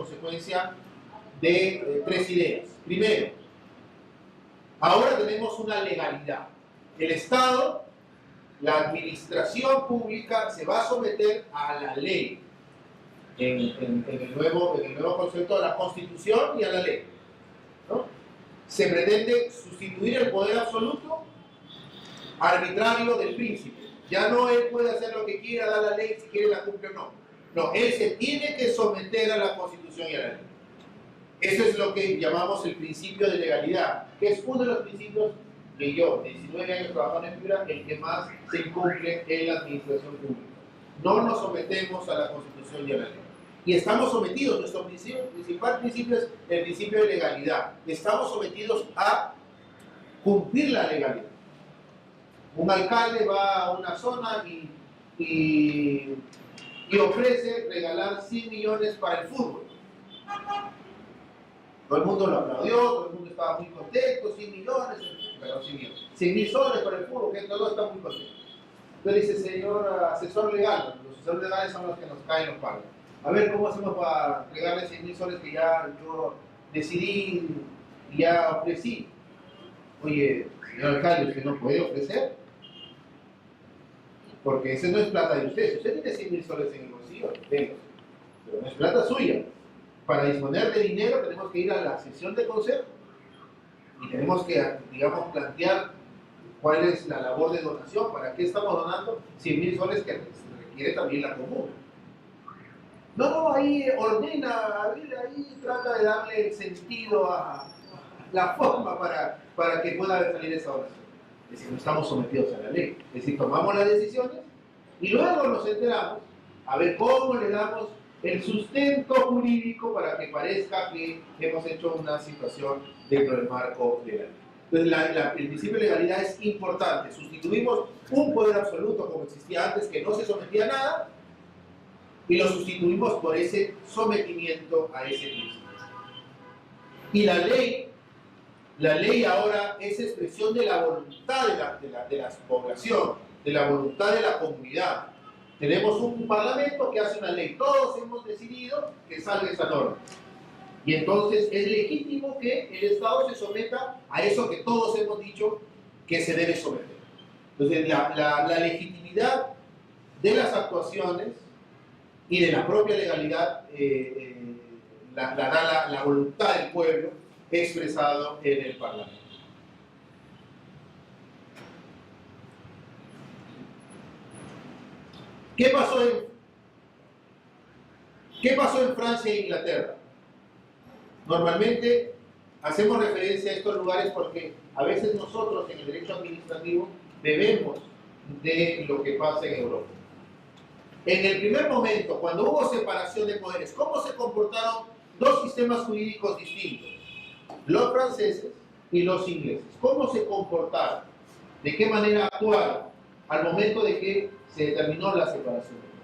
consecuencia de tres ideas. Primero, ahora tenemos una legalidad. El Estado, la administración pública, se va a someter a la ley en el nuevo concepto de la Constitución y a la ley, ¿no? Se pretende sustituir el poder absoluto arbitrario del príncipe. Ya no él puede hacer lo que quiera, dar la ley, si quiere la cumple o no. No, él se tiene que someter a la Constitución y a la ley. Eso es lo que llamamos el principio de legalidad, que es uno de los principios que yo, 19 años trabajando en Piura, el que más se incumple en la administración pública. No nos sometemos a la Constitución y a la ley. Y estamos sometidos, nuestro principal principio es el principio de legalidad. Estamos sometidos a cumplir la legalidad. Un alcalde va a una zona y ofrece regalar 100 millones para el fútbol. Todo el mundo lo aplaudió, todo el mundo estaba muy contento, 100 millones, perdón, 100 mil soles para el fútbol, que todo está muy contento. Entonces dice, señor asesor legal, los asesores legales son los que nos caen los pagos. A ver, ¿cómo hacemos para regalarle 100 mil soles que ya yo decidí y ya ofrecí? Oye, señor alcalde, ¿usted no puede ofrecer? Porque ese no es plata de usted. Si usted tiene 100 mil soles en el bolsillo, tenga. Pero no es plata suya. Para disponer de dinero tenemos que ir a la sesión de consejo y tenemos que, digamos, plantear cuál es la labor de donación, para qué estamos donando 100 mil soles que requiere también la comuna. No, ahí ordena, ahí trata de darle el sentido a la forma para que pueda salir esa oración. Es decir, no estamos sometidos a la ley. Es decir, tomamos las decisiones y luego nos enteramos a ver cómo le damos el sustento jurídico para que parezca que hemos hecho una situación dentro del marco legal. Entonces, el principio de legalidad es importante. Sustituimos un poder absoluto como existía antes, que no se sometía a nada, y lo sustituimos por ese sometimiento a ese principio. Y la ley ahora es expresión de la voluntad de la población, de la voluntad de la comunidad. Tenemos un parlamento que hace una ley, todos hemos decidido que salga esa norma. Y entonces es legítimo que el Estado se someta a eso que todos hemos dicho que se debe someter. Entonces la legitimidad de las actuaciones y de la propia legalidad la da la voluntad del pueblo expresado en el Parlamento. ¿Qué pasó en Francia e Inglaterra? Normalmente hacemos referencia a estos lugares porque a veces nosotros en el derecho administrativo bebemos de lo que pasa en Europa. En el primer momento, cuando hubo separación de poderes, ¿cómo se comportaron dos sistemas jurídicos distintos? Los franceses y los ingleses. ¿Cómo se comportaron? ¿De qué manera actuaron al momento de que se determinó la separación de poderes?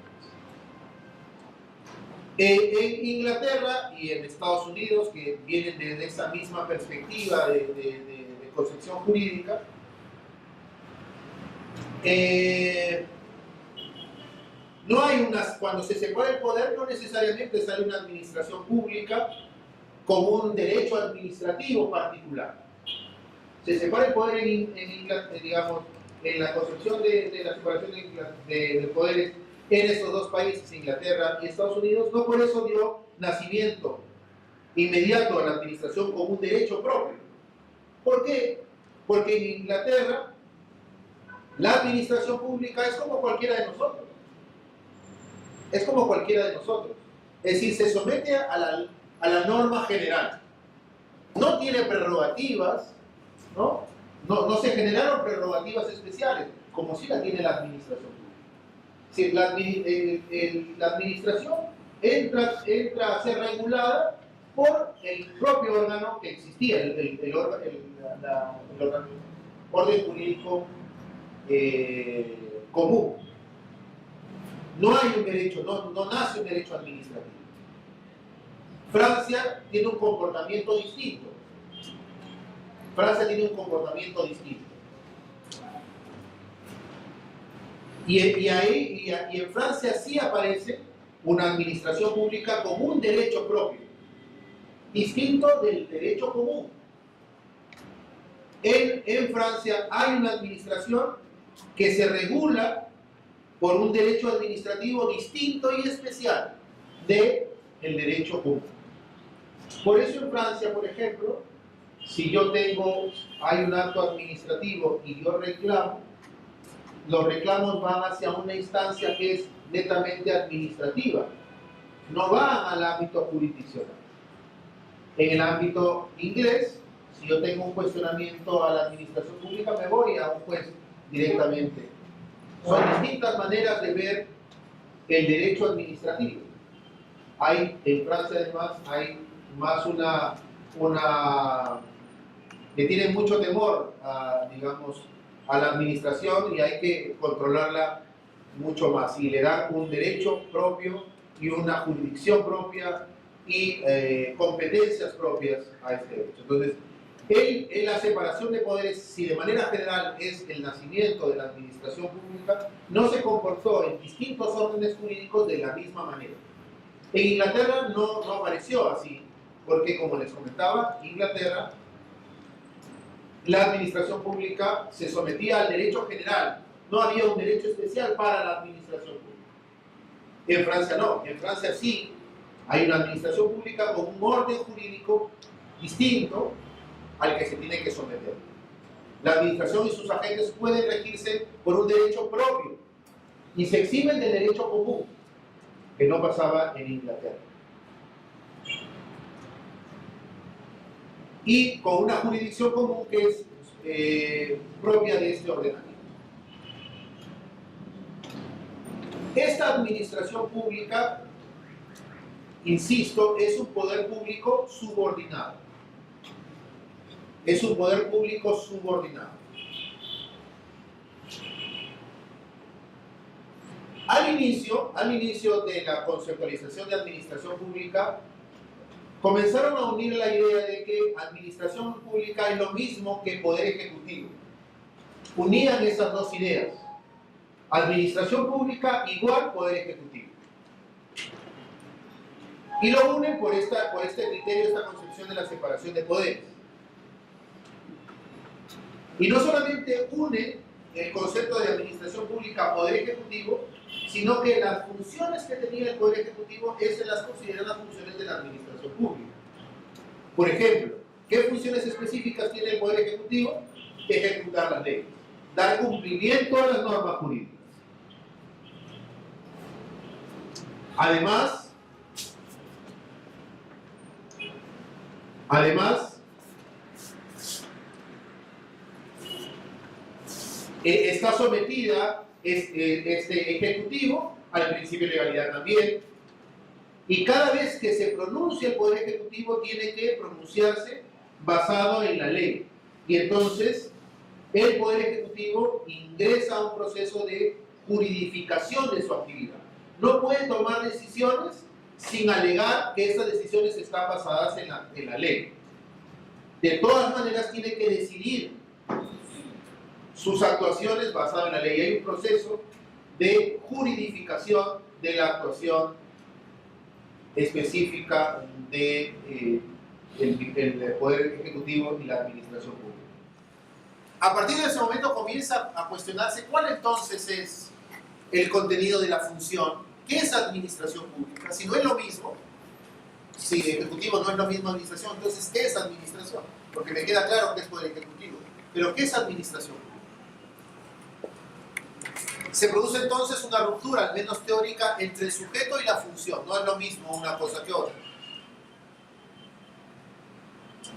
En Inglaterra y en Estados Unidos, que vienen desde esa misma perspectiva de concepción jurídica, no hay cuando se separa el poder, no necesariamente sale una administración pública como un derecho administrativo particular. Se separa el poder digamos, en la concepción de la separación de poderes en esos dos países, Inglaterra y Estados Unidos, no por eso dio nacimiento inmediato a la administración como un derecho propio. ¿Por qué? Porque en Inglaterra la administración pública es como cualquiera de nosotros. Es como cualquiera de nosotros. Es decir, se somete a la norma general. No tiene prerrogativas, ¿no? No se generaron prerrogativas especiales, como sí la tiene la administración pública. Es decir, la administración entra a ser regulada por el propio órgano que existía, el orden jurídico común. No hay un derecho, no nace un derecho administrativo. Francia tiene un comportamiento distinto. Y en Francia sí aparece una administración pública como un derecho propio. distinto del derecho común. En Francia hay una administración que se regula por un derecho administrativo distinto y especial del derecho común. Por eso en Francia, por ejemplo, si hay un acto administrativo y yo reclamo, los reclamos van hacia una instancia que es netamente administrativa, no van al ámbito jurisdiccional. En el ámbito inglés, si yo tengo un cuestionamiento a la administración pública, me voy a un juez directamente. Son distintas maneras de ver el derecho administrativo. En Francia además hay más que tiene mucho temor digamos, a la administración y hay que controlarla mucho más y le dan un derecho propio y una jurisdicción propia y competencias propias a este derecho. Entonces, en la separación de poderes, si de manera general es el nacimiento de la administración pública, no se comportó en distintos órdenes jurídicos de la misma manera. En Inglaterra no apareció así, porque como les comentaba, Inglaterra, la administración pública se sometía al derecho general, no había un derecho especial para la administración pública. En Francia no, en Francia sí hay una administración pública con un orden jurídico distinto al que se tiene que someter. La administración y sus agentes pueden regirse por un derecho propio y se eximen del derecho común, que no pasaba en Inglaterra. Y con una jurisdicción común que es propia de este ordenamiento. Esta administración pública, insisto, es un poder público subordinado. Es un poder público subordinado. Al inicio de la conceptualización de administración pública, comenzaron a unir la idea de que administración pública es lo mismo que poder ejecutivo. Unían esas dos ideas. Administración pública igual poder ejecutivo. Y lo unen por este criterio, esta concepción de la separación de poderes. Y no solamente unen el concepto de administración pública a poder ejecutivo, sino que las funciones que tenía el poder ejecutivo se las consideran las funciones de la administración pública. Por ejemplo, ¿qué funciones específicas tiene el poder ejecutivo? Ejecutar las leyes, dar cumplimiento a las normas jurídicas. Además, está sometida este ejecutivo al principio de legalidad también, y cada vez que se pronuncia el poder ejecutivo tiene que pronunciarse basado en la ley, y entonces el poder ejecutivo ingresa a un proceso de juridificación de su actividad. No puede tomar decisiones sin alegar que esas decisiones están basadas en la ley. De todas maneras tiene que decidir sus actuaciones basadas en la ley. Hay un proceso de juridificación de la actuación específica del Poder Ejecutivo y la Administración Pública. A partir de ese momento comienza a cuestionarse cuál entonces es el contenido de la función. ¿Qué es administración pública? Si no es lo mismo, si ejecutivo no es lo mismo administración, entonces ¿qué es administración? Porque me queda claro que es poder ejecutivo. Pero ¿qué es administración pública? Se produce entonces una ruptura, al menos teórica, entre el sujeto y la función. No es lo mismo una cosa que otra.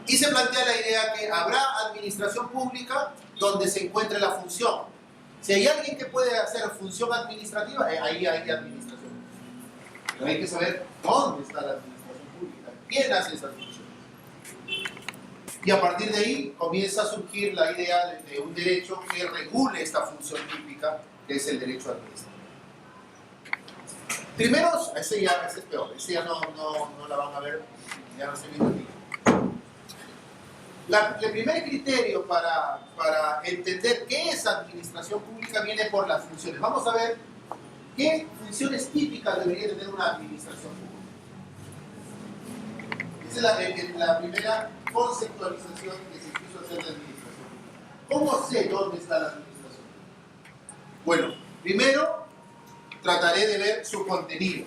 Y se plantea la idea que habrá administración pública donde se encuentre la función. Si hay alguien que puede hacer función administrativa, ahí hay administración. Pero hay que saber dónde está la administración pública, quién hace esas funciones. Y a partir de ahí comienza a surgir la idea de un derecho que regule esta función típica, que es el derecho administrativo. Primero, ese es peor, ese ya no la van a ver, ya no estoy viendo aquí. El primer criterio para entender qué es administración pública viene por las funciones. Vamos a ver qué funciones típicas debería tener una administración pública. Esa es la primera conceptualización que se quiso hacer de administración. ¿Cómo sé dónde está la administración? Bueno, primero trataré de ver su contenido.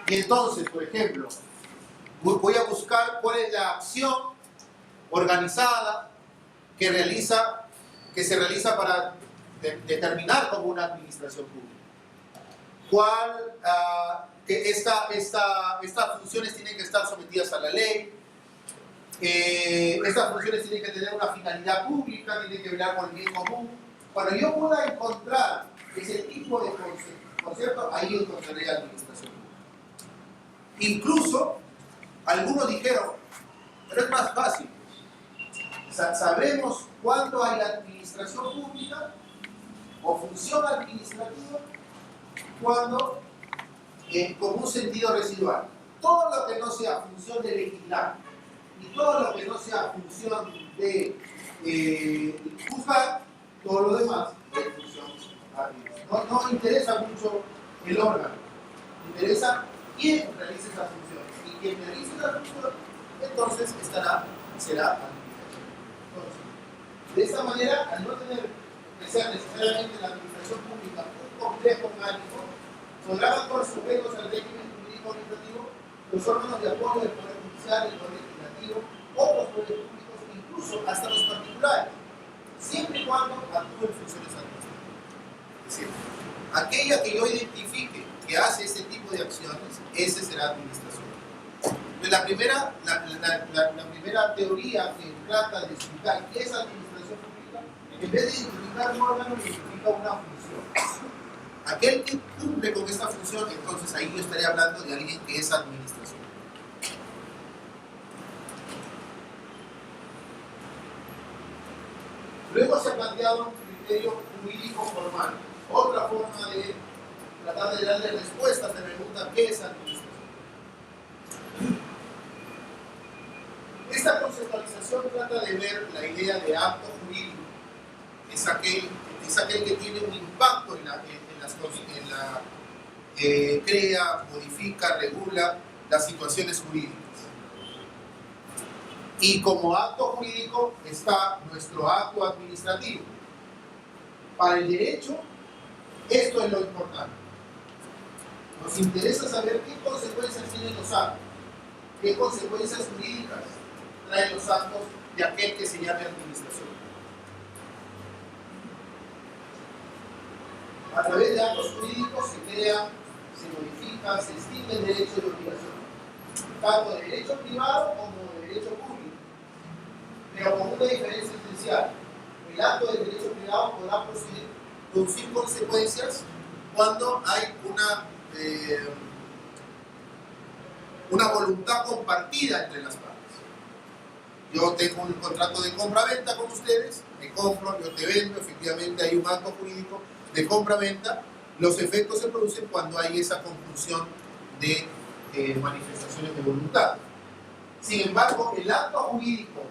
Y entonces, por ejemplo, voy a buscar cuál es la acción organizada que se realiza para determinar como una administración pública. Que estas funciones tienen que estar sometidas a la ley, estas funciones tienen que tener una finalidad pública, tienen que velar por el bien común. Cuando yo pueda encontrar ese tipo de conceptos, ahí encontraré la administración pública. Incluso, algunos dijeron, pero es más fácil, sabremos cuándo hay administración pública o función administrativa cuando con un sentido residual. Todo lo que no sea función de legislar y todo lo que no sea función de juzgar, todo lo demás es función administrativa. No interesa mucho el órgano, interesa quién realiza esas funciones. Y quien realice esas funciones, entonces será administración. Entonces, de esta manera, al no tener que ser necesariamente la administración pública un complejo orgánico, podrán actuar sujetos al régimen jurídico administrativo los órganos de apoyo del Poder Judicial, el Poder Legislativo, otros poderes públicos, incluso hasta los particulares, siempre y cuando actúen funciones administrativas. Es decir, aquella que yo identifique que hace ese tipo de acciones, ese será administración. Entonces, la primera teoría que trata de explicar qué es administración pública, en vez de identificar un órgano, identifica una función. Aquel que cumple con esta función, entonces ahí yo estaría hablando de alguien que es administración. Luego se ha planteado un criterio jurídico formal, otra forma de tratar de darle respuestas a la pregunta ¿qué es administración? Esta conceptualización trata de ver la idea de acto jurídico. Es aquel que tiene un impacto en las cosas, crea, modifica, regula las situaciones jurídicas. Y como acto jurídico está nuestro acto administrativo. Para el derecho, esto es lo importante. Nos interesa saber qué consecuencias tienen los actos, qué consecuencias jurídicas traen los actos de aquel que se llame administración. A través de actos jurídicos se crea, se modifica, se extinguen derechos y obligaciones, tanto de derecho privado como de derecho público, pero con una diferencia esencial. El acto del derecho privado podrá producir consecuencias cuando hay una voluntad compartida entre las partes. Yo tengo un contrato de compra-venta con ustedes, me compro, yo te vendo, efectivamente hay un acto jurídico de compra-venta. Los efectos se producen cuando hay esa conjunción de manifestaciones de voluntad. Sin embargo, el acto jurídico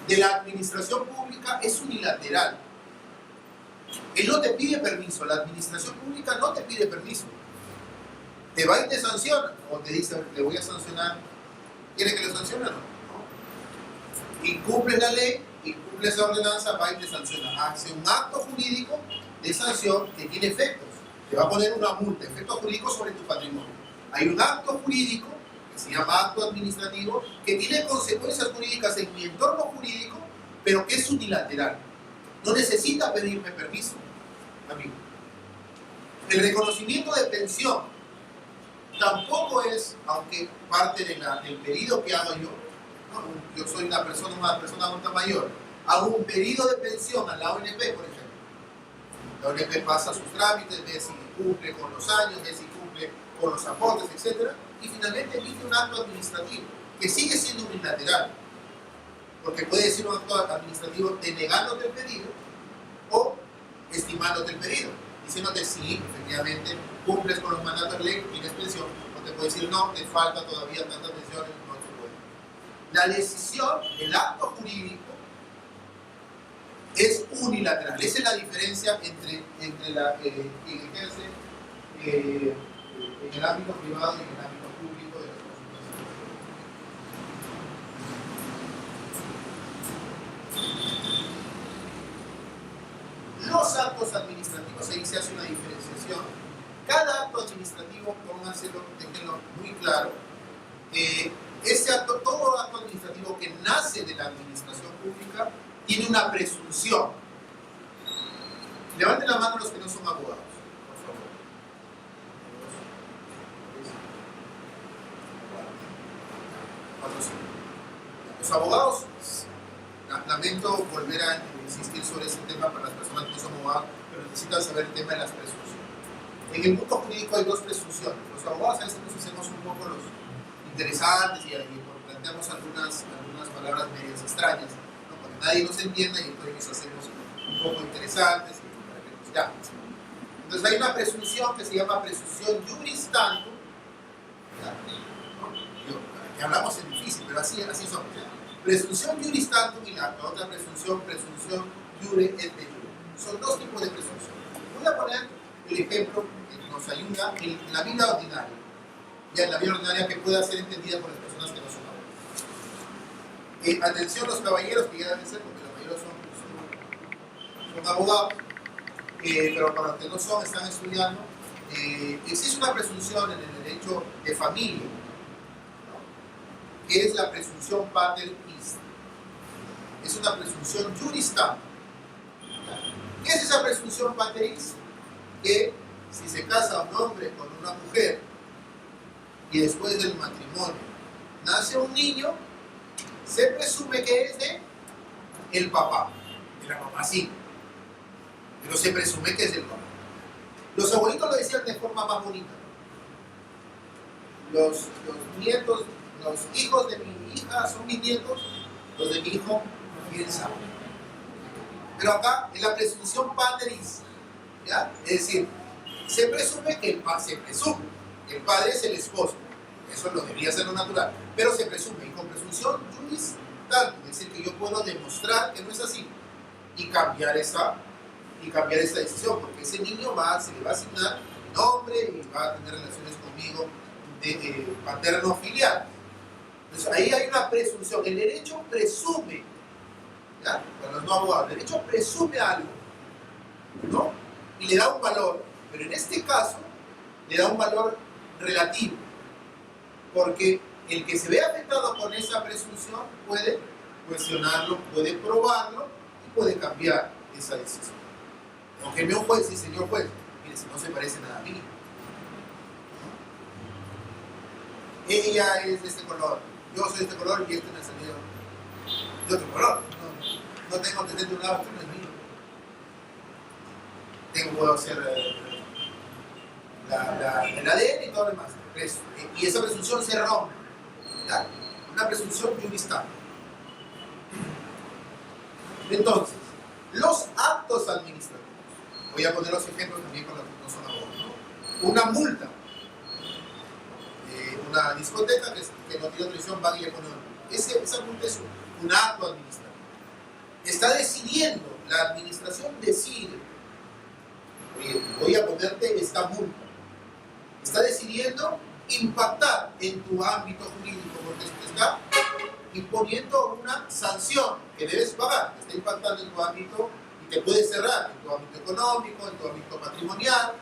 de la administración pública es unilateral. Él no te pide permiso, la administración pública no te pide permiso. Te va y te sanciona, o te dice, le voy a sancionar. ¿Quiere que lo sancione o no? Incumple la ley, incumple esa ordenanza, va y te sanciona. Hace un acto jurídico de sanción que tiene efectos. Te va a poner una multa, efectos jurídicos sobre tu patrimonio. Hay un acto jurídico que se llama acto administrativo que tiene consecuencias jurídicas en mi entorno jurídico, pero que es unilateral. No necesita pedirme permiso, amigo. El reconocimiento de pensión tampoco es, aunque parte del pedido que hago yo, ¿no? Yo soy una persona adulta mayor, hago un pedido de pensión a la ONP, por ejemplo. La ONP pasa sus trámites, ve si cumple con los años, ve si cumple con los aportes, etc. Y finalmente emite un acto administrativo, que sigue siendo unilateral, porque puede ser un acto administrativo denegándote el pedido o estimándote el pedido, diciéndote sí, efectivamente, cumples con los mandatos de ley, tienes pensión, o te puede decir no, te falta todavía tantas pensiones, no se puede. La decisión, el acto jurídico, es unilateral. Esa es la diferencia entre la que ejerce en el ámbito privado y en el ámbito público de las consultas. se hace una diferenciación. Cada acto administrativo, pónganselo, déjenlo muy claro, todo acto administrativo que nace de la administración pública tiene una presunción. Levanten la mano los que no son abogados, por favor. Los abogados, lamento volver a insistir sobre ese tema para las personas que no son abogados, pero necesitan saber el tema de las presunciones. En el mundo jurídico hay dos presunciones. Los abogados a veces nos hacemos un poco los interesantes y planteamos algunas palabras medias extrañas, ¿no? Para que nadie nos entienda y entonces nos hacemos un poco interesantes para que nos llamen. Entonces hay una presunción que se llama presunción juris tantum, que hablamos en difícil, pero así son. Presunción juris tantum y la otra presunción jure et de jure. Son dos tipos de presunción. Voy a poner el ejemplo que nos ayuda en la vida ordinaria, ya en la vida ordinaria que pueda ser entendida por las personas que no son abogados. Atención los caballeros, que ya deben ser, porque los caballeros son abogados, pero para los que no son, están estudiando. Existe una presunción en el derecho de familia, ¿no? Que es la presunción pater is. Es una presunción juris tantum. ¿Qué es esa presunción pater is? Que si se casa un hombre con una mujer y después del matrimonio nace un niño, se presume que es de el papá, de la mamacita, pero se presume que es del papá. Los abuelitos lo decían de forma más bonita. Los nietos, los hijos de mi hija son mis nietos, los de mi hijo, quién sabe. Pero acá en la presunción pateris, ¿ya? Es decir, se presume que el padre es el esposo. Eso lo debería ser lo natural, pero se presume, y con presunción juris tantum, es decir, que yo puedo demostrar que no es así y cambiar esta decisión, porque ese niño se le va a asignar mi nombre y va a tener relaciones conmigo de paterno-filial. Entonces ahí hay una presunción. El derecho presume, ¿ya? Para los no abogados, el derecho presume algo, ¿no? Y le da un valor, pero en este caso le da un valor relativo, porque el que se ve afectado con esa presunción puede cuestionarlo, puede probarlo y puede cambiar esa decisión. Aunque un juez y señor juez, mire, si no se parece nada a mí, ¿no? Ella es de este color, yo soy de este color y este me ha salido de otro color. No tengo antecedente de un lado, este no es mío. Puedo hacer el ADN y todo lo demás. Y esa presunción se rompe, ¿ya? Una presunción juris tantum. Entonces, los actos administrativos. Voy a poner los ejemplos también con los que no son abogados, ¿no? Una multa. Una discoteca que no tiene autorización va y le pone una multa. Esa multa es un acto administrativo. Está decidiendo, la administración decide, oye, voy a ponerte esta multa. Está decidiendo impactar en tu ámbito jurídico porque te está imponiendo una sanción que debes pagar. Te está impactando en tu ámbito y te puede cerrar en tu ámbito económico, en tu ámbito patrimonial,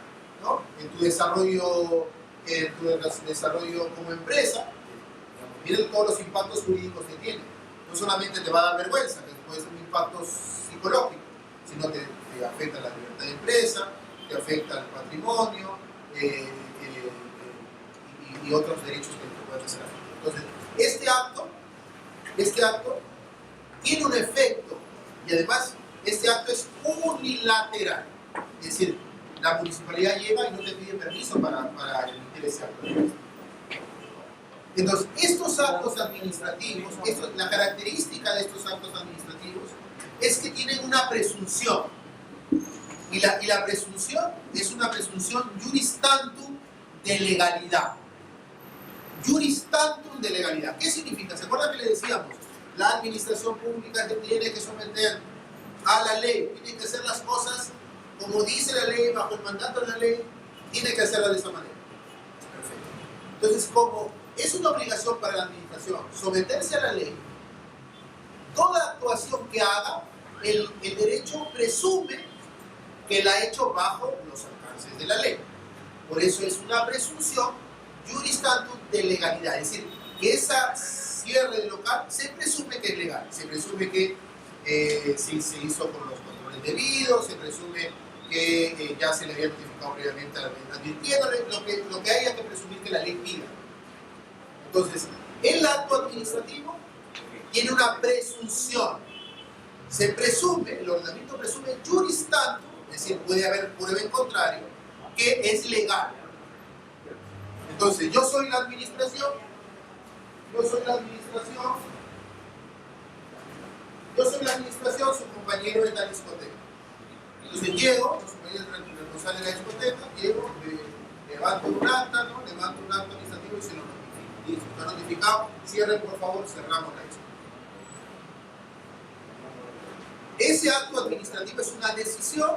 ¿no? En tu desarrollo como empresa. Miren todos los impactos jurídicos que tiene. No solamente te va a dar vergüenza, que puede ser un impacto psicológico, sino te afecta la libertad de empresa, te afecta el patrimonio y otros derechos que te pueden ser afectados. Entonces, este acto tiene un efecto y además este acto es unilateral. Es decir, la municipalidad llega y no te pide permiso para emitir ese acto. Entonces, estos actos administrativos, la característica de estos actos administrativos es que tienen una presunción. Y la presunción es una presunción juris tantum de legalidad. Juris tantum de legalidad. ¿Qué significa? ¿Se acuerdan que le decíamos? La administración pública que tiene que someter a la ley, tiene que hacer las cosas como dice la ley, bajo el mandato de la ley, tiene que hacerla de esa manera. Perfecto. Entonces, como es una obligación para la administración someterse a la ley, toda actuación que haga, el derecho presume que la ha hecho bajo los alcances de la ley. Por eso es una presunción juris tantum de legalidad, es decir, que esa cierre de local se presume que es legal, se presume que si se hizo con los controles debidos, se presume que ya se le había notificado previamente advirtiéndole, lo que haya que presumir que la ley pida. Entonces, el acto administrativo tiene una presunción. Se presume, el ordenamiento presume juris tantum, es decir, puede haber prueba en contrario, que es legal. Entonces, yo soy la administración, su compañero en la discoteca. Entonces llego, los compañeros responsables de la discoteca, llego, levanto un acta, ¿no? Levanto un acto administrativo y se lo notifico. Listo, está notificado, cierren por favor, cerramos la discoteca. Ese acto administrativo es una decisión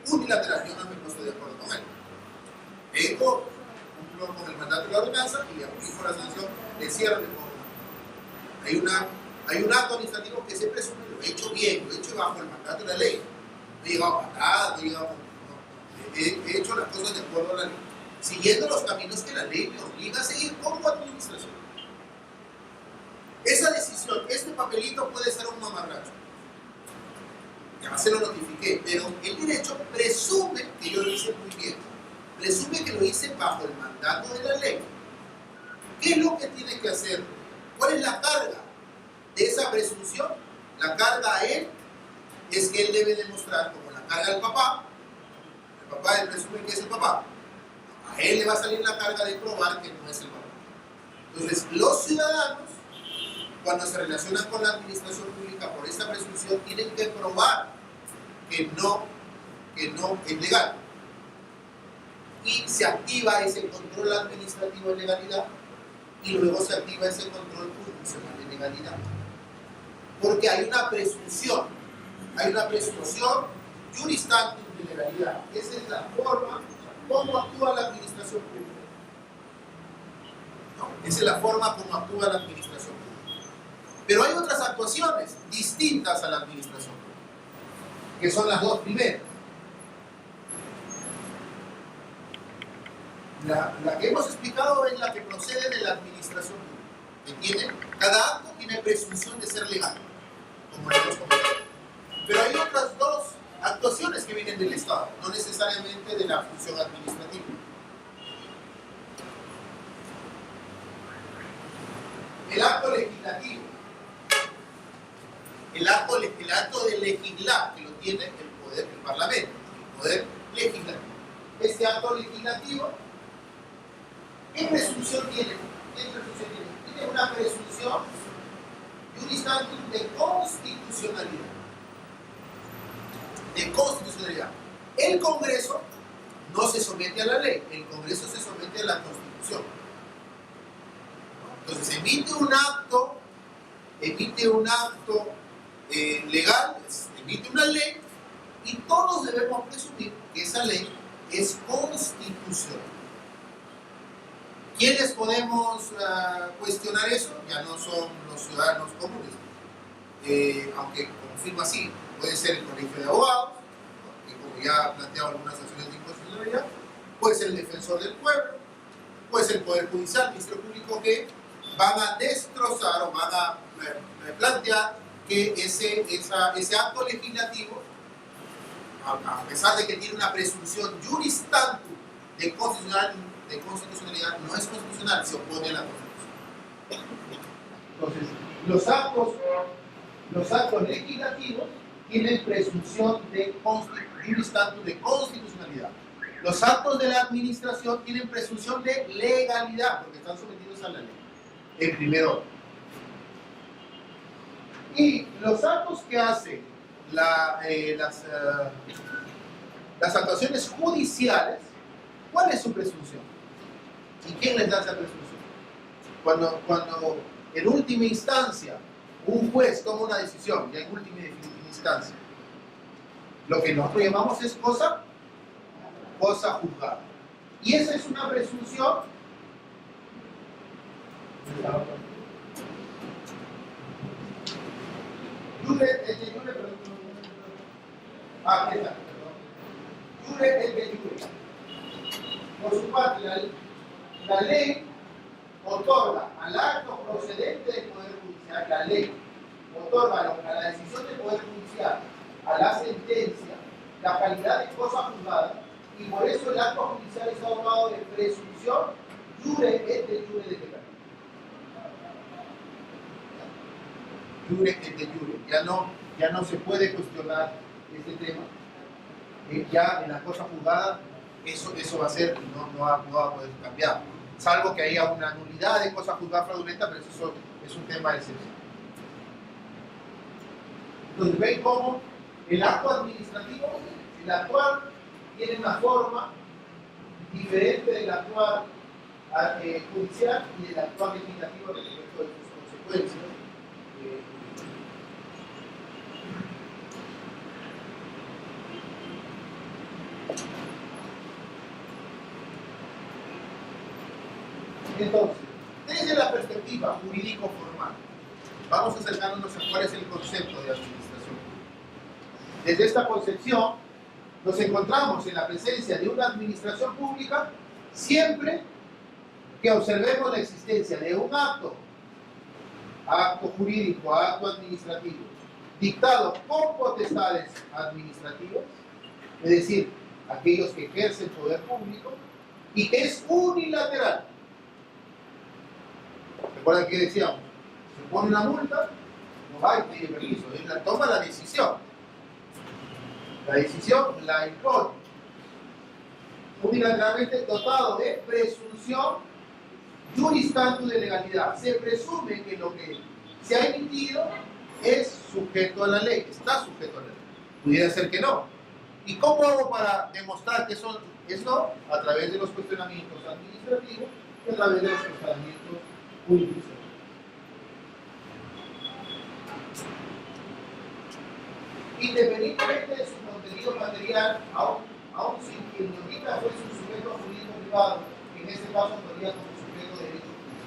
unilateral, yo no estoy de acuerdo con él. Vengo, cumplo con el mandato de la ordenanza y aplico la sanción de cierre de forma. Hay un acto administrativo que se presume, lo he hecho bien, lo he hecho bajo el mandato de la ley. No he llegado a patadas, he hecho las cosas de acuerdo a la ley, siguiendo los caminos que la ley me obliga a seguir como administración. Esa decisión, este papelito puede ser un mamarracho. Ya se lo notifiqué, pero el derecho presume que yo lo hice muy bien. Presume que lo hice bajo el mandato de la ley. ¿Qué es lo que tiene que hacer? ¿Cuál es la carga de esa presunción? La carga a él es que él debe demostrar, como la carga al papá, el papá él presume que es el papá, a él le va a salir la carga de probar que no es el papá. Entonces, los ciudadanos, cuando se relacionan con la administración pública por esta presunción, tienen que probar que no es legal. Y se activa ese control administrativo de legalidad y luego se activa ese control jurisdiccional de legalidad. Porque hay una presunción juris tantum de legalidad. Esa es la forma como actúa la administración pública. ¿No? Esa es la forma como actúa la administración pública. Pero hay otras actuaciones distintas a la administración pública, que son las dos primeras. La que hemos explicado es la que procede de la administración pública. Cada acto tiene presunción de ser legal, como lo hemos comentado. Pero hay otras dos actuaciones que vienen del Estado, no necesariamente de la función administrativa. El acto legislativo. El acto de legislar, que lo tiene el poder del Parlamento, el poder legislativo. Este acto legislativo, ¿qué presunción tiene? Tiene una presunción juris tantum de constitucionalidad. El Congreso no se somete a la ley, el Congreso se somete a la Constitución. Entonces emite un acto legal, emite una ley, y todos debemos presumir que esa ley es constitucional. ¿Quiénes podemos cuestionar eso? Ya no son los ciudadanos comunes, aunque confirmo así, puede ser el Colegio de Abogados, que como ya ha planteado algunas acciones de inconstitucionalidad, puede ser el Defensor del Pueblo, puede ser el Poder Judicial, el Ministerio Público, que van a destrozar o van a plantear que ese acto legislativo, a pesar de que tiene una presunción juris tantum de constitucionalidad, no es constitucional, se opone a la Constitución. Entonces, los actos legislativos tienen presunción de juris tantum de constitucionalidad. Los actos de la administración tienen presunción de legalidad, porque están sometidos a la ley, en primer orden. Y los actos que hacen las actuaciones judiciales, ¿cuál es su presunción? ¿Y quién les da esa presunción? Cuando en última instancia un juez toma una decisión, ya en última y definitiva instancia, lo que nosotros llamamos es cosa juzgada. Y esa es una presunción jure et de jure. Por su parte, la ley otorga al acto procedente del Poder Judicial, la ley otorga a la decisión del Poder Judicial, a la sentencia, la calidad de cosa juzgada, y por eso el acto judicial está dotado de presunción jure et de jure de pecado. Jure et de jure. Ya no se puede cuestionar este tema. Ya en la cosa juzgada eso va a ser, no va a poder cambiar. Salvo que haya una nulidad de cosa juzgada fraudulenta, pero eso es un tema de excepción. Entonces, ven cómo el acto administrativo, el actuar, tiene una forma diferente del actuar judicial y del actuar legislativo respecto de sus consecuencias. Entonces, desde la perspectiva jurídico-formal, vamos acercándonos a cuál es el concepto de administración. Desde esta concepción, nos encontramos en la presencia de una administración pública siempre que observemos la existencia de un acto jurídico, acto administrativo, dictado con potestades administrativas, es decir, aquellos que ejercen poder público, y que es unilateral. ¿Recuerdan que decíamos? Se pone una multa, no va y pide permiso, él toma la decisión. La decisión la impone. Unilateralmente dotado de presunción juris tantum de legalidad. Se presume que lo que se ha emitido es sujeto a la ley, está sujeto a la ley. Pudiera ser que no. ¿Y cómo hago para demostrar que eso es no? A través de los cuestionamientos administrativos y a través de los cuestionamientos jurídicos. Independientemente de su contenido material, aún si quien lo indica fuese un sujeto jurídico privado, que en este caso podría como sujeto de derecho público.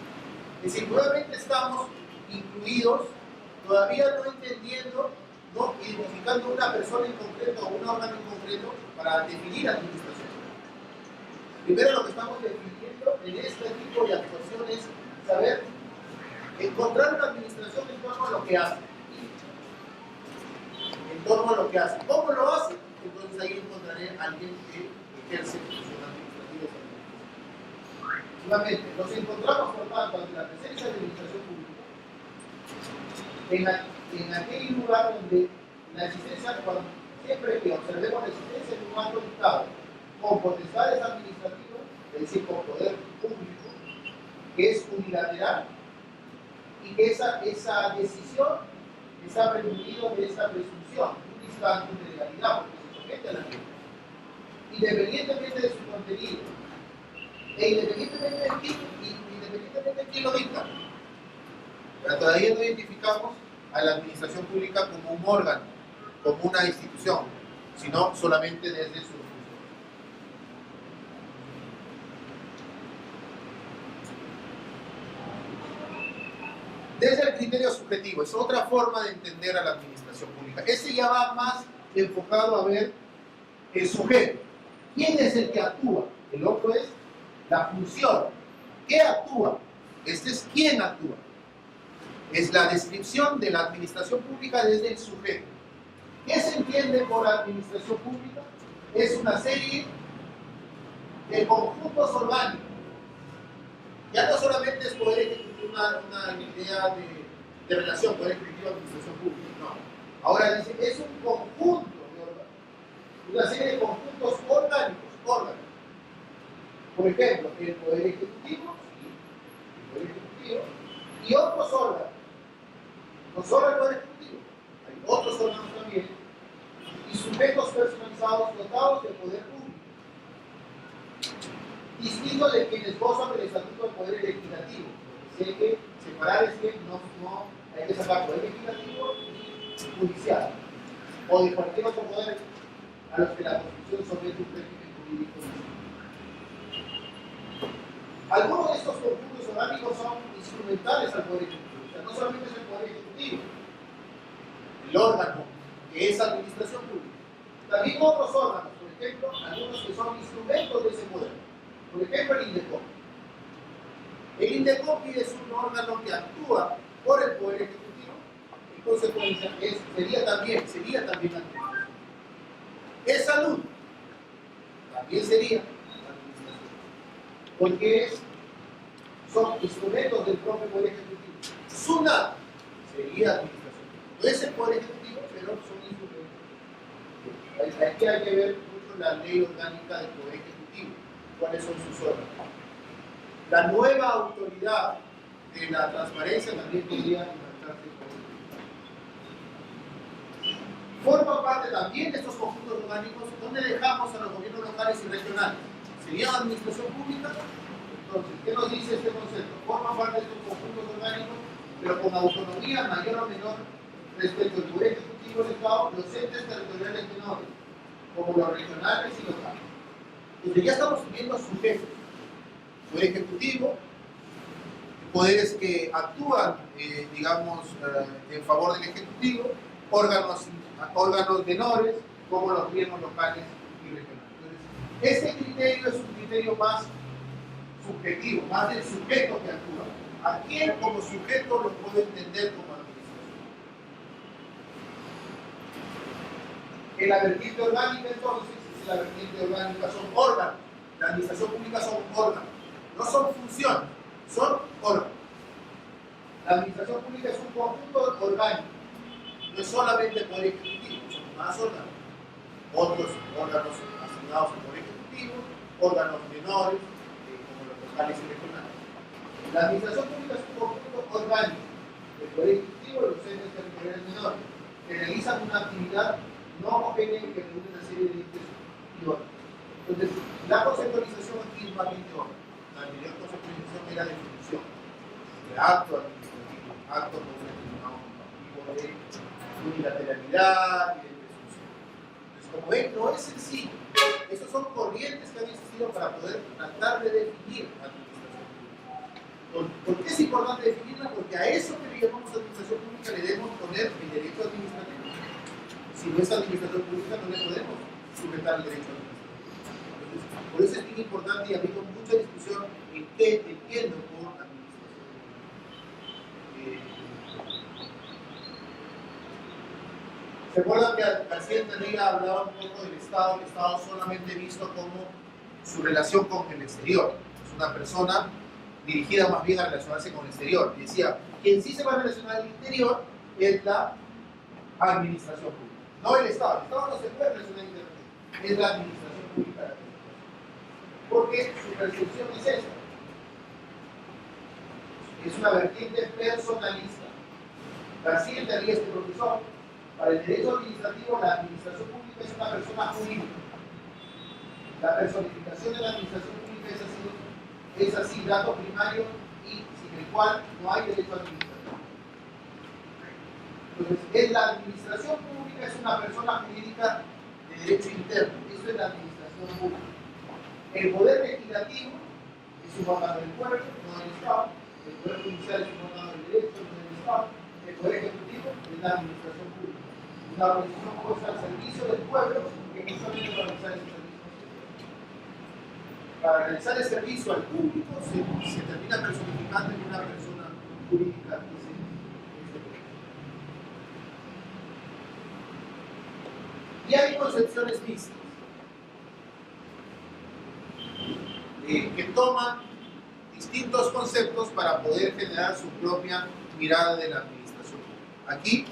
Es decir, nuevamente estamos incluidos, todavía no entendiendo, no identificando una persona en concreto o un órgano en concreto para definir administración. Primero lo que estamos definiendo en este tipo de actuación es saber encontrar una administración en torno a lo que hace. En torno a lo que hace. ¿Cómo lo hace? Entonces ahí encontraré a alguien que ejerce función administrativa. Nuevamente, nos encontramos por tanto ante la presencia de la administración pública en aquel lugar donde la existencia, siempre que observemos la existencia de un acto dictado con potestades administrativas, es decir, con poder público, que es unilateral, y que esa decisión está prevendido de esta presunción, un instante de legalidad, porque se somete a la ley. Independientemente de su contenido, e independientemente de quién lo dicta. Pero todavía no identificamos a la administración pública como un órgano, como una institución, sino solamente desde su función. Desde el criterio subjetivo, es otra forma de entender a la administración pública. Este ya va más enfocado a ver el sujeto. ¿Quién es el que actúa? El otro es la función. ¿Qué actúa? Este es quién actúa. Es la descripción de la administración pública desde el sujeto. ¿Qué se entiende por administración pública? Es una serie de conjuntos orgánicos. Ya no solamente es poder ejecutivo, una idea de relación, poder ejecutivo, administración pública, no. Ahora dice, es un conjunto de órganos, una serie de conjuntos orgánicos. Por ejemplo, el poder ejecutivo, y otros órganos. No solo el poder ejecutivo, hay otros órganos también, y sujetos personalizados dotados de poder público. Distinto de quienes gozan del estatuto del poder legislativo. Si hay que separar es que no hay que sacar poder legislativo y judicial, o de cualquier otro poder a los que la Constitución somete un régimen jurídico. Algunos de estos conjuntos orgánicos son instrumentales al poder ejecutivo. O sea, no solamente es el poder ejecutivo, el órgano que es administración pública. También otros órganos, por ejemplo, algunos que son instrumentos de ese poder. Por ejemplo, el INDECOM. El INDECOM es un órgano que actúa por el Poder Ejecutivo, en consecuencia sería también administración. Es salud, también sería administración, porque son instrumentos del propio Poder Ejecutivo. SUNAT sería administración. No es el Poder Ejecutivo, pero son instrumentos. Aquí hay que ver mucho la ley orgánica del Poder Ejecutivo, cuáles son sus órganos. La nueva autoridad de la transparencia también podría implantarse. Forma parte también de estos conjuntos orgánicos donde dejamos a los gobiernos locales y regionales. ¿Sería administración pública? Entonces, ¿qué nos dice este concepto? Forma parte de estos conjuntos orgánicos, pero con autonomía mayor o menor respecto al Poder Ejecutivo del Estado, los entes territoriales menores, como los regionales y locales. Entonces, ya estamos viendo sujetos. Poder Ejecutivo, poderes que actúan, digamos, en favor del Ejecutivo, órganos menores, como los gobiernos locales y regionales. Entonces, este criterio es un criterio más subjetivo, más del sujeto que actúa. ¿A quién como sujeto lo puedo entender como administración? En la vertiente orgánica, entonces, en la vertiente orgánica son órganos. La administración pública son órganos. No son funciones, son órganos. La administración pública es un conjunto orgánico. No es solamente el Poder Ejecutivo, son más órganos. Otros órganos asignados al Poder Ejecutivo, órganos menores, como los locales y regionales. La administración pública es un conjunto orgánico. El Poder Ejecutivo y los entes territoriales menores, que realizan una actividad no homogénea y que reúne una serie de entes y órganos. Entonces, la conceptualización aquí es más bien de órganos. La anterior conceptualización era de función, de acto administrativo, acto con un determinado tipo de unilateralidad y de presunción. Entonces, como ven, no es sencillo. Esas son corrientes que han existido para poder tratar de definir la administración pública. ¿Por qué es importante definirla? Porque a eso que le llamamos administración pública le debemos poner el derecho administrativo. Si no es administración pública, no le podemos sujetar el derecho administrativo. Por eso es bien importante y ha habido mucha discusión en qué entiendo por administración. ¿Se acuerdan que García Enrique hablaba un poco del Estado? El Estado solamente visto como su relación con el exterior. Es una persona dirigida más bien a relacionarse con el exterior. Y decía, quien sí se va a relacionar al interior es la administración pública, no el Estado. El Estado no se puede relacionar internamente, es la administración pública. Porque su percepción es esta. Es una vertiente personalista. García Enrique, este profesor, para el derecho administrativo, la administración pública es una persona jurídica. La personificación de la administración pública es así, dato primario y sin el cual no hay derecho administrativo. Entonces, la administración pública es una persona jurídica de derecho interno. Eso es la administración pública. El poder legislativo es un órgano del pueblo, no del Estado. El poder judicial es un órgano del derecho, no del Estado. El poder ejecutivo es la administración pública. Una organización puesta al servicio del pueblo que no solamente para realizar ese servicio. Para realizar el servicio al público se termina personificando en una persona jurídica. Y hay concepciones mixtas que toman distintos conceptos para poder generar su propia mirada de la administración. Aquí,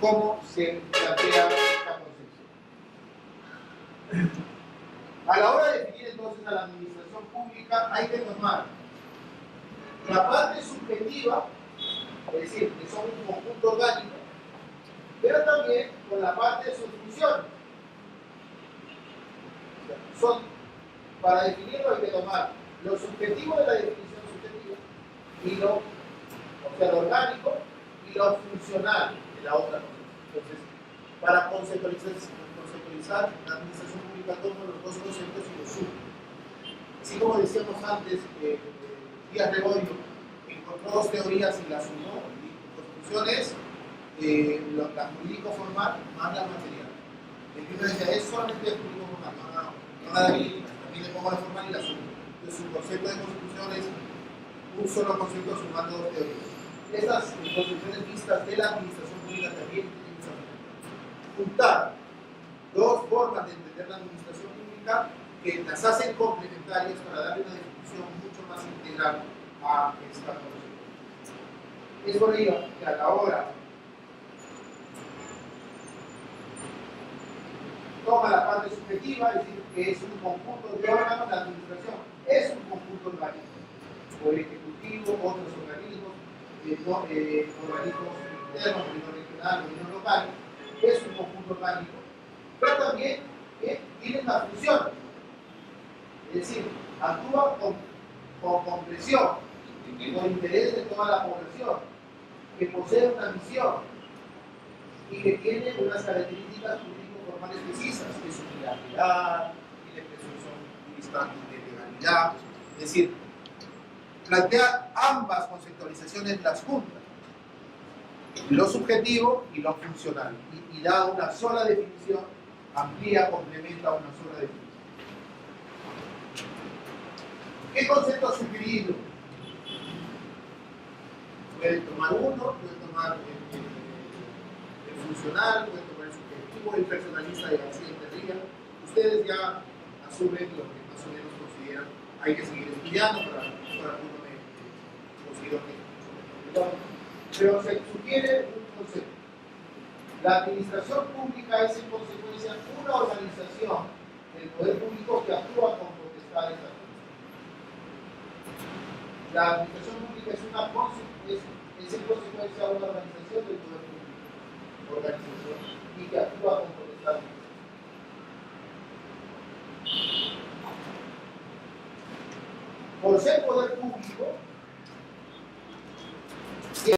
¿cómo se plantea esta concepción? A la hora de definir entonces a la administración pública hay que tomar la parte subjetiva, es decir, que son un conjunto orgánico, pero también con la parte de sus funciones. Para definirlo hay que tomar lo subjetivo de la definición subjetiva y lo orgánico y lo funcional de la otra cosa. Entonces, para conceptualizar la administración pública tomo los dos conceptos y los sumo. Así como decíamos antes, Díaz Gregorio encontró dos teorías y las sumó. La función es la jurídico-formal más la material. El que uno decía, es solamente el jurídico formal. No la habilita. También le pongo la formal y la sumo. Entonces, su concepto de constitución es un solo concepto sumando dos teorías. Estas concepciones vistas de la administración pública también tienen que juntar dos formas de entender la administración pública que las hacen complementarias para darle una definición mucho más integral a esta concepción. Es por ello que a la hora toma la parte subjetiva, es decir, que es un conjunto de órganos, la administración es un conjunto orgánico, o el ejecutivo, otros organismos, organismos internos, gobierno regional, gobierno local, es un conjunto orgánico, pero también tiene una función, es decir, actúa con comprensión, con interés de toda la población, que posee una misión y que tiene unas características formales precisas, que es unilateral, tiene presunción de legalidad, es decir, plantea ambas conceptualizaciones las juntas, lo subjetivo y lo funcional, y da una sola definición, amplía, complementa una sola definición. ¿Qué concepto sugerido? Pueden tomar uno, pueden tomar el funcional, pueden tomar el subjetivo, el personalista de García Interría. Ustedes ya asumen lo que más o menos consideran. Hay que seguir estudiando para alguno me considero que pero se sugiere un concepto. La administración pública es en consecuencia una organización del poder público que actúa con potestades administrativas. La administración pública es en consecuencia una organización del poder público, y que actúa con potestades. Por ser poder público,